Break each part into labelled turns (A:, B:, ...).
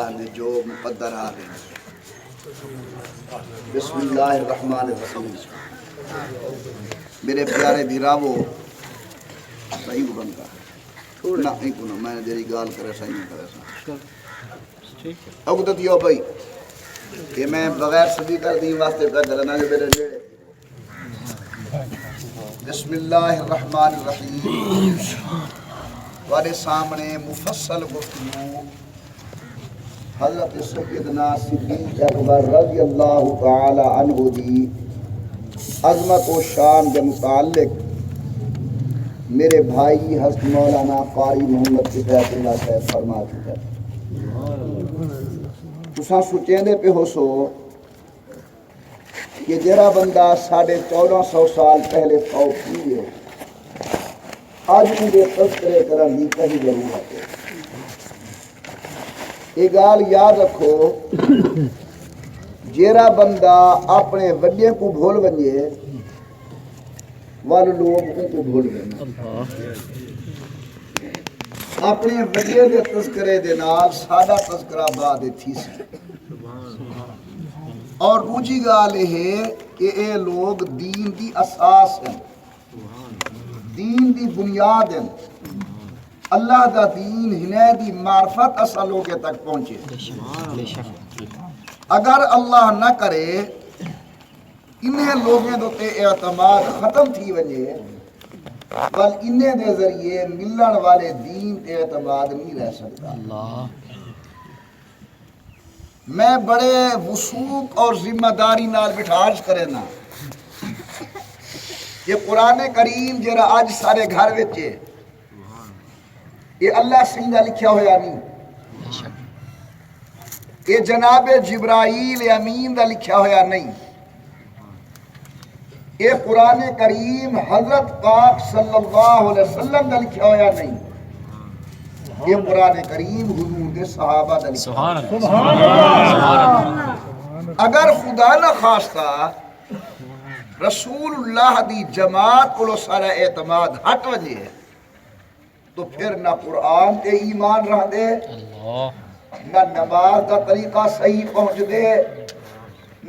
A: اللہ نے جو مقدر آ گئے. بسم اللہ الرحمن الرحیم. میرے پیارے بھیراوو صحیح کو بنتا نہ نہیں کو میں نے جری گال کرے صحیح نہیں کرے سا اگدت یو بھائی کہ میں بغیر صدی کر دی واسطے کر دلنا جو میرے نیڑے. بسم اللہ الرحمن الرحیم. تمہارے سامنے مفصل گفتگو حضرت سیدنا صدیق اکبر رضی اللہ تعالی عنہ دی عظمت و شان کے متعلق میرے بھائی حضرت مولانا قاری محمد کفایت اللہ صاحب فرما چکے. تساں سوچیں دے پہ ہو سو کہ جرا بندہ 1450 سال پہلے فوت ہوئی ہے آج مجھے تذکرے کرن دی کہیں ضرورت ہے. یہ گال یاد رکھو جیرا بندہ اپنے وڈے کو بھول بنجے والے لوگ ان کو بھول بنجے. اپنے وڈے دے تذکرے دے نال سادہ تذکرہ بعد تھی سی. اور دوجی گال ہے کہ اے لوگ دین دی اساس ہیں, دین دی بنیاد ہیں. اللہ دا دین ہنے دی معرفت اصل لوگے تک پہنچے. اگر اللہ نہ کرے انہیں لوگیں دوتے اعتماد ختم تھی وجہ بل انہیں دے ذریعے ملن والے دین تے اعتماد نہیں رہ سکتا. میں بڑے وثوق اور ذمہ داری نال بٹھاج کرے نا یہ قرآن کریم جرا آج سارے گھر وچے یہ اللہ سیدھا لکھیا ہویا نہیں, یہ جناب جبرائیل امین دا لکھیا ہویا نہیں. یہ قرآن کریم حضرت پاک صلی اللہ علیہ وسلم دا لکھیا ہویا نہیں. یہ قرآن کریم حضور دے صحابہ دا لکھیا ہویا. اگر خدا نہ خواستہ رسول اللہ دی جماعت کو سارا اعتماد ہٹ وجے تو پھر نہ قرآن تے ایمان رہ دے, نہ نماز دا طریقہ صحیح پہنچ دے,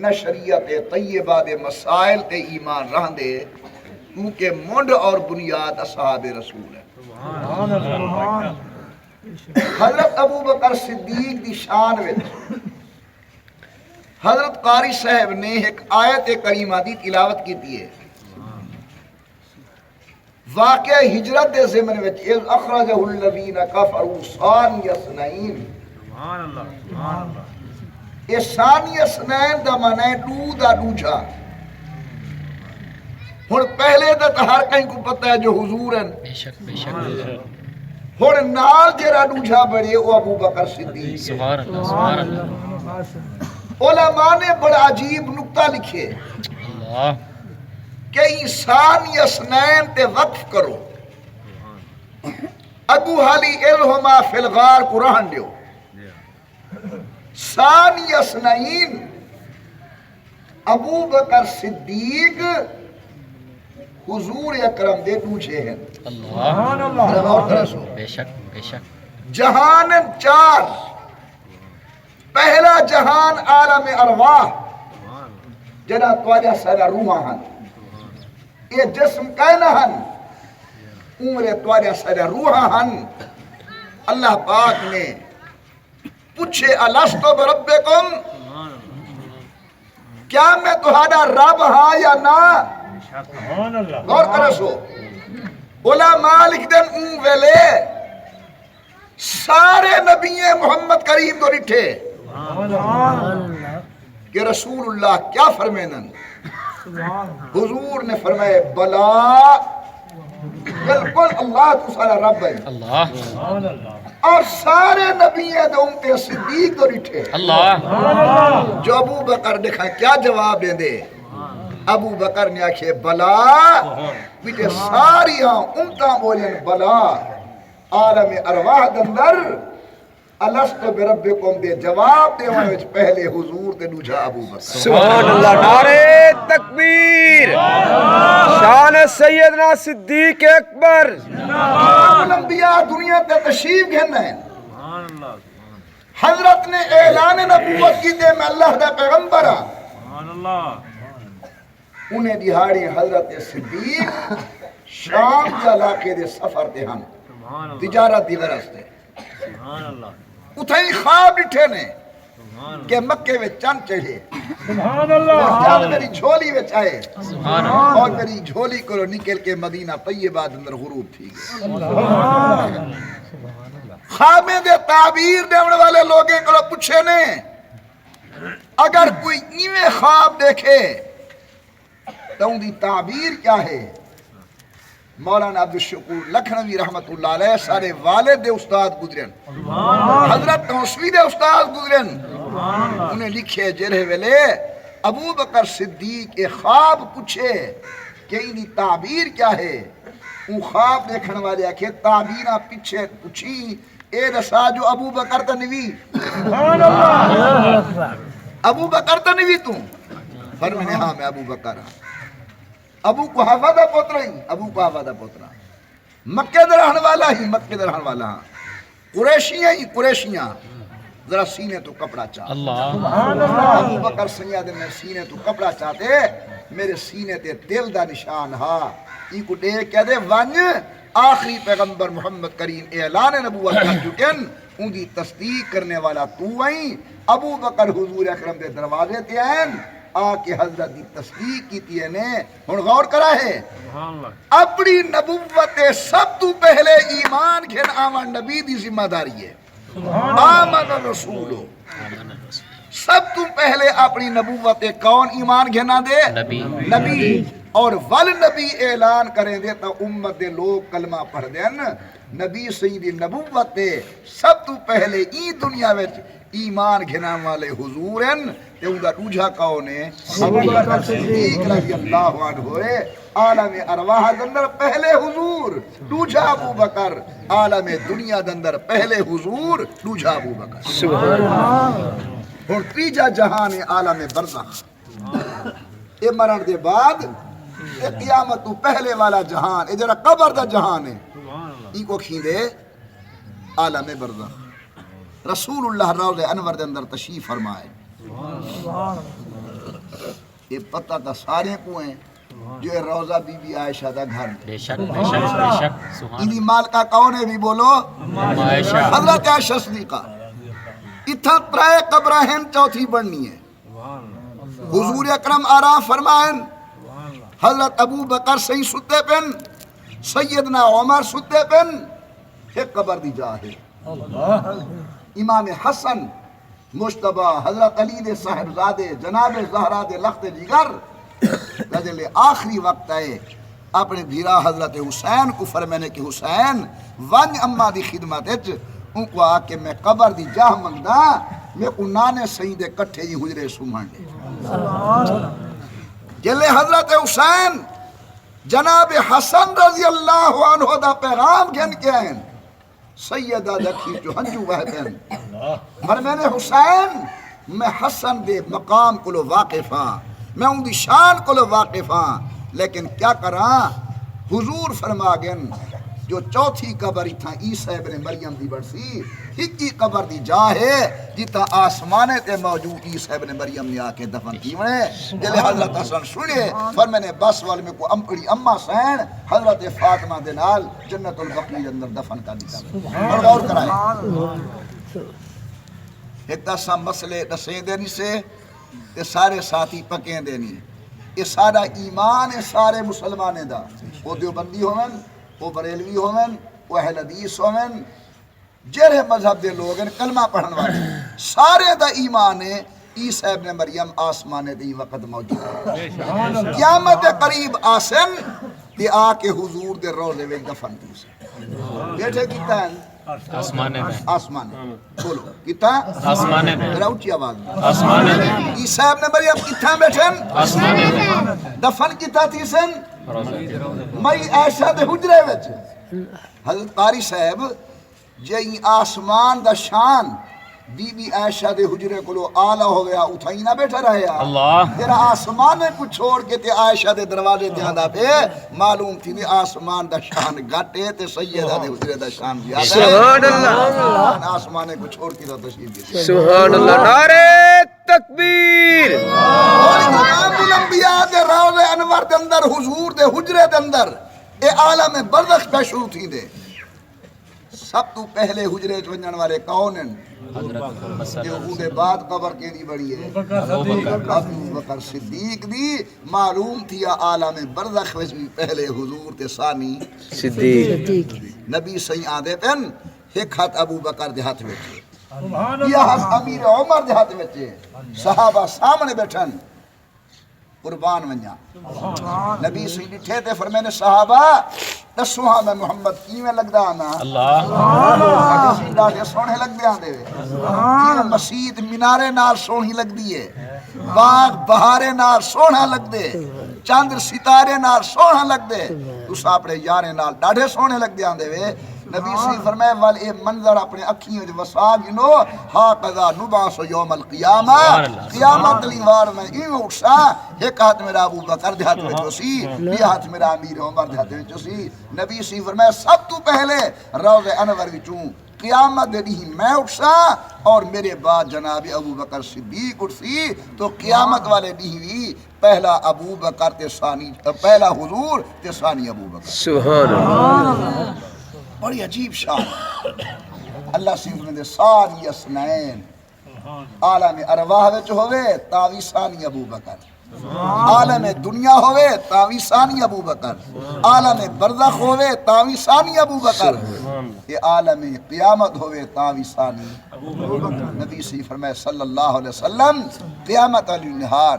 A: نہ شریعت طیبہ دے مسائل تے ایمان رہ دے, کیونکہ منڈ اور بنیاد اصحاب رسول ہے. حضرت ابو بکر صدیق دی شان وچ حضرت قاری صاحب نے ایک آیت کریمہ دی تلاوت کی ہے. واقعہ ہجرت دے زمن وچ اذ اخرجہ الذین کفروا ثانی اثنین. یہ ثانی اثنین دا معنی ہے دو دا دوجا. ہن پہلے دا تو ہر کہیں کو پتہ ہے جو حضور ہیں, بے شک بے شک. ہن نال جڑا دوجا بڑے او ابو بکر صدیق. سبحان اللہ سبحان اللہ. علماء نے بڑا عجیب نکتہ لکھے کہ ثانی اثنین تے وقف کرو, اگو حالی الہما فی الغار قرآن دیو. ثانی اثنین ابو بکر صدیق حضور اکرم دے دوجے ہیں. بے شک بے شک. جہان چار, پہلا جہان عالم ارواح جنا توجہ سارا روحاں ہن, یہ جسم کائنہ ہن, عمر توجہ سارا روحاں ہن. اللہ پاک نے پوچھے الستو بربکم, کیا میں تہاڈا رب ہاں یا نہ؟ غور کرو سو. علماء لکھ دن اون ویلے سارے نبی محمد کریم کو ڈٹھے کہ رسول اللہ کیا فرمینن. حضور نے فرمائے بلا بالکل اللہ تو سارا رب ہے. اور سارے نبی دے امت صدیق کو ڈٹھے. جو ابو بکر دکھا کیا جواب دیں دے, ابو بکر نے آکھے بلا بیٹے ساری امتاں بولیں بلا. عالم ارواح دندر الست بربکم دے جواب دے وچ پہلے حضور تے دوجا ابو بکر.
B: سبحان اللہ. نعرہ تکبیر. شان سیدنا صدیق اکبر.
A: انبیاء دنیا تے تشریف گھن ہیں. حضرت نے اعلان نبوت کی تے میں اللہ دا پیغمبر ہاں. انہیں دیہاڑی حضرت صدیق شام کے علاقے دے سفر دے ہم تجارت دی غرض تے اتھائی خواب ڈٹھے نے کہ مکے میں چند چڑھے جب میری جھولی میں چاہے اور میری جھولی کو نکل کے مدینہ طیبہ اندر غروب تھی گئے. خوابیں دے تعبیر دینے والے لوگیں کو پوچھے نے اگر کوئی ایویں خواب دیکھے تو ان دی تعبیر کیا ہے؟ مولانا عبدالشکور لکھنوی رحمت اللہ علیہ سارے والد دے استاد گزرن حضرت توسوی دے استاد گزرن انہیں لکھے جرہ ویلے ابو بکر صدیق ایک خواب پوچھے کہ ان دی تعبیر کیا ہے. ان خواب دیکھنے والے آکھے تعبیرہ پیچھے پوچھی اے دسا جو ابو بکر تنوی ابو بکر تنوی تو فرمانے ہاں میں ابو بکر ہاں. ابو کو حفظہ پوترہ ہی ابو کو حفظہ پوترہ مکہ درہن والا ہی مکہ درہن والا ہاں. قریشیاں ہی قریشیاں ذرا سینے تو کپڑا چاہتے ابو بکر سیاد میں سینے تو کپڑا چاہتے میرے سینے تے دل دا نشان ہا ای کو دے کہہ دے ونج آخری پیغمبر محمد کریم اعلان نبوت کر چکن ان دی تصدیق کرنے والا تو آئیں. ابو بکر حضور اکرم دے دروازے تے آئیں آ کے حضرت دی تصدیق کی تھی نے. ہن غور کرا ہے اپنی نبوت سب تو پہلے ایمان گھن آمان نبی دی ذمہ داری ہے. آمن رسول سب تو پہلے اپنی نبوت کون ایمان گھنا دے؟ نبی. اور ول نبی اعلان کریں دے تا امت دے لوگ کلمہ پڑھ دیں. نبی سیدی نبوت دے سب تو پہلے ای دنیا وچ ایمان گھنا والے حضور ہیں تے اوندا دوجا کون ہے؟ ابو بکر صدیق رضی اللہ عنہ ہوئے. عالم ارواح دندر پہلے حضور دوجا ابو بکر. عالم دنیا دندر پہلے حضور دوجا ابو بکر. اور تیجا جہان عالم برزخ اے مرن دے بعد اے قیامت تو پہلے والا جہان اے جرا قبر دا جہان ہے ای کو کھیندے عالم برزخ. رسول اللہ روض انور دے اندر تشریف فرمائے. یہ پتہ تا سارے کو ہیں جو روضہ بی بی عائشہ دا گھر
C: بے شک بے شک بے شک.
A: انہی مالکہ کون ہے بھی بولو؟ حضرت عائشہ صدیقہ. اتھا ترائے قبرہ ہیں چوتھی بڑھنی ہے. حضور اکرم آرام فرمائیں حضرت ابو بکر صحیح ستے پن سیدنا عمر ستے پن ایک قبر دی جا ہے. امام حسن مجتبہ حضرت علی دے صاحبزادے جناب زہرا دے لخت جگر رجل آخری وقت آئے اپنے بھیرا حضرت حسین کو فرمانے کہ حسین ون اماں دی خدمت ان کو آ کے میں قبر دی جاہ منگدا میں کو نانے سیدے کٹھے ہی حجرے سومن دے. جلے حضرت حسین جناب حسن رضی اللہ عنہ دا پیغام گھن کے ہیں سیدہ دکھی جو ہنجو بہتن فرمانے حسین میں حسن دے مقام کو لو واقف ہاں میں ان دی شان کو لو واقف ہاں لیکن کیا کراں حضور فرما گن جو چوتھی قبر تھا عیسیٰ ابن مریم دی برسی ہکی قبر دی جا ہے جتا آسمانے تے موجود عیسیٰ ابن مریم نے آکے دفن کی ونے. جلے حضرت حسن سنے فرمانے بس وال میں کو امپڑی اممہ سین حضرت فاطمہ دے نال جنت البقیع اندر دفن کر دیتا. اور غور کرائے ایک دسا مسئلے دسیں دینی سے تے سارے ساتھی پکیں دینی. یہ سارا ایمان ہے سارے مسلمانے دا. وہ دیوبندی ہومن وہ بریلوی ہومن وہ اہل حدیث ہومن جرہ مذہب دے لوگ ہیں کلمہ پڑھن والے سارے دا ایمان ہے عیسیٰ ابن مریم آسمانے دے وقت موجود ہے. قیامت قریب آسن تے آ کے حضور دے روزے میں دفن کی سے بیٹھے کیتا ہے
C: آسمانے میں
A: آسمانے بولو کیتا
C: آسمانے میں
A: ذرا اونچی آواز میں
C: آسمانے میں
A: عیسیٰ ابن مریم کتھا بیٹھن
C: آسمانے میں
A: دفن کیتا تھی سن مئی عائشہ دے حجرے وچ. حضرت قاری صاحب جئی آسمان دا شان بی بی عائشہ دے حجرے کولو آلہ ہو گیا اتھائی نہ بیٹھا رہے
C: اللہ
A: تیرا آسمان کو چھوڑ کے تے عائشہ دے دروازے تے آندا پہ معلوم تھی دی آسمان دا شان گھٹے تے سیدہ دے حجرے دا شان زیادہ
B: سبحان اللہ
A: آسمان کو چھوڑ کے تو تشریف دی
B: سبحان اللہ نعرہ تکبیر
A: اور امام الانبیاء دے روضے انور دے اندر حضور دے حجرے دے اندر اے عالم برزخ پہ شروع تھی دے سب تو پہلے حجرے چ ونجن والے کون ہیں
C: حضرت
A: کہ او دے بعد قبر کیڑی بڑی ہے ابو بکر صدیق دی معلوم تھی عالم برزخ وچ بھی پہلے حضور تے ثانی
B: صدیق
A: نبی صحیح آدھے پن ایک ہاتھ ابو بکر دے ہاتھ وچ یہ ہاتھ امیر عمر دے ہاتھ وچ صحابہ سامنے بیٹھن قربان ونجا نبی صحیح ڈٹھے تے فرمینے صحابہ دسو ہاں میں محمد کیویں لگدا آنا
C: اللہ
A: ڈاڈے سونے لگ دے آندے وے مسجد مینارے نال سونی لگ دی ہے باغ بہارے نال سونا لگ دے چاندر ستارے نال سونا لگ دے تس اپنے یارے نال ڈاڈے سونے لگ دے آندے وے نبی صلی فرمائے وال اے منظر اپنے اکھیوں جو وسا گنو ہا قضا نباس یوم القیامہ قیامت لی وار میں ایو اٹھسا ایک ہاتھ میرا ابو بکر دے ہاتھ میں چوسی یہ ہاتھ میرا امیر عمر دے ہاتھ میں چوسی نبی صلی فرمائے سب تو پہلے روض انور وچوں قیامت دے دی میں اٹھسا اور میرے بعد جناب ابو بکر صدیق اٹھسی تو قیامت والے دی بھی پہلا ابو بکر تے ثانی پہلا حضور تے ثانی ابو بکر
B: سبحان اللہ
A: بڑی عجیب شان اللہ سیف میں دے ثانی اسنین عالم ارواح وچ ہوئے تاوی ثانی ابو بکر عالم دنیا ہوئے تاوی ثانی ابو بکر عالم برزخ ہوئے تاوی ثانی ابو بکر یہ عالم قیامت ہوئے تاوی ثانی نبی صلی فرمائے صلی اللہ علیہ وسلم قیامت علی نہار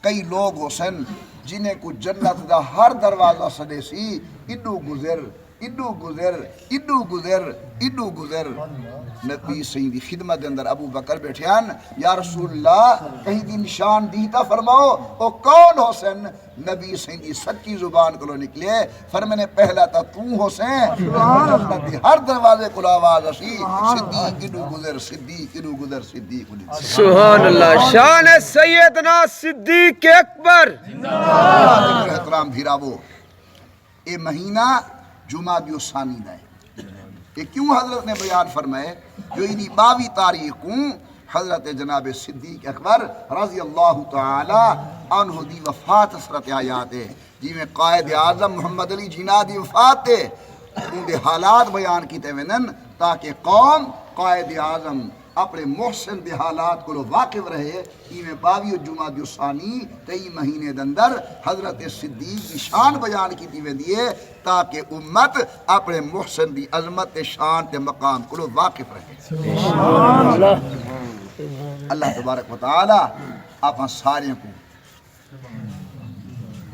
A: کئی لوگ حسن جنہیں کو جنت دا ہر دروازہ سدے سی اڈو گزر اڈو گزر اڈو گزر اڈو گزر نبی صحیح دی خدمت دے اندر ابو بکر بیٹھیان یا رسول اللہ کہیں دی نشان دیتا فرماؤ او کون حسین نبی صحیح دی سچی زبان کو نکلے فرمانے پہلا تا تو حسین جنت دی ہر دروازے کو آواز اسی صدیق اڈو گزر صدیق اڈو گزر صدیق اڈو گزر
B: سبحان اللہ شان سیدنا صدیق اکبر
A: احترام بھیراوو اے مہینہ جمادی ثانی دا ہے یہ کیوں حضرت نے بیان فرمائے جو انہی 22 تاریخ کو حضرت جناب صدیق اکبر رضی اللہ تعالی عنہ دی وفات حسرت آیات ہے جی میں قائد اعظم محمد علی جناح دی وفات ہے ان دے حالات بیان کیتے ونن تاکہ قوم قائد اعظم اپنے محسن دے حالات کو واقف رہے میں 22 جمادی ثانی 23 مہینے دندر حضرت صدیق کی شان بیان کی دیئے تاکہ امت اپنے محسن دی عظمت شان تے مقام کو واقف رہے اللہ تبارک و تعالی آپ سارے کو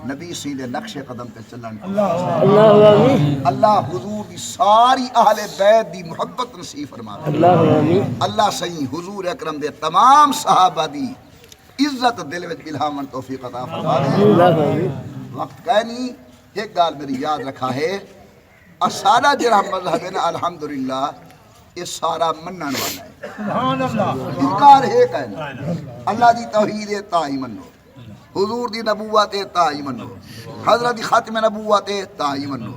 A: نبی سیدھے نقش قدم پہ چلن اللہ حضور دی ساری اہل بیت دی محبت نصیب فرما اللہ صحیح حضور اکرم دے تمام صحابہ دی عزت دل وچ الہام توفیق عطا فرما وقت کہنی ایک گال میری یاد رکھا ہے سارا جرہ مذہب ہے نا الحمدللہ یہ سارا منن والا ہے انکار ہے کہنا اللہ دی توحید تائی منو حضور دی نبوت تائی منو حضرت دی ختم نبوت تائی منو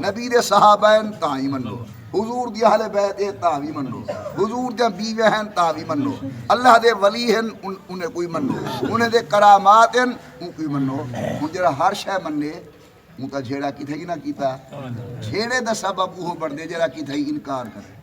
A: نبی دے صحابین تائی منو حضور دی اہل بیت تاوی منو حضور دے بیوے ہیں تاوی منو اللہ دے ولی ہیں انہیں کوئی منو انہیں دے کرامات ہیں ان کوئی منو ان جرہ ہر شے مننے ان کا جھیڑا کی تھئی نہ کیتا جھیڑے دا سبب وہ بڑھ دے جرہ کی تھئی انکار کرے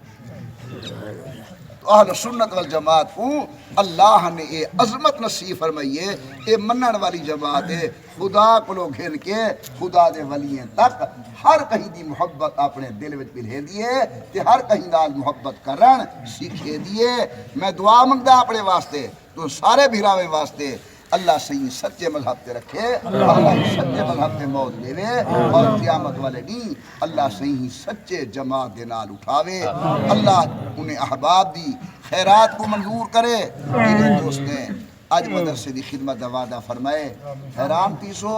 A: تو اہل سنت والجماعت کو اللہ نے اے عظمت نصیب فرمائیے اے منن والی جماعت ہے خدا کو لوگ گھن کے خدا دے ولییں تک ہر کہیں دی محبت اپنے دل وچ پلے دیئے تے ہر کہیں نال محبت کرن سیکھے دیئے میں دعا منگدا اپنے واسطے تو سارے بھیراوے واسطے اللہ صحیح سچے مذہب تے رکھے اللہ سچے مذہب تے موت دے وے اور قیامت والے دن اللہ صحیح سچے جماعت دے نال اٹھاوے اللہ انہیں احباب دی خیرات کو منظور کرے میرے دوست نے آج مدرسے دی خدمت دا وعدہ فرمائے حیران پیسو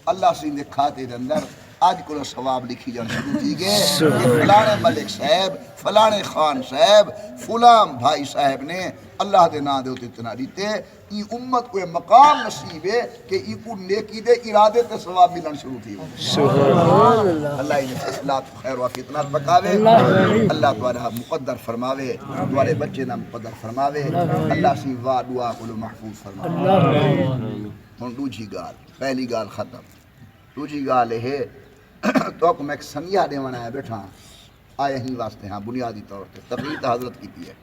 A: اللہ صحیح دے کھاتے دے اندر آج کو ثواب لکھی جان شروع کی گئے کہ فلانے ملک صاحب فلانے خان صاحب فلاں بھائی صاحب نے اللہ دے نا دے ہوتے اتنا دیتے ای امت کو مقام نصیب ہے کہ ای کو نیکی دے ارادے تے ثواب ملن شروع تھی سبحان اللہ اللہ انہیں فصلات خیر و فتنات پکاوے اللہ دوارا مقدر فرماوے دوارے بچے نا مقدر فرماوے اللہ سی وا دعا کو محفوظ فرماوے ہن دوجی گال پہلی گال ختم دوجی گال ہے تو کو میں ایک سنیا دیوانا ہے بیٹھا آئے ہی واسطے ہاں بنیادی طور پہ تقریر حضرت کی ہے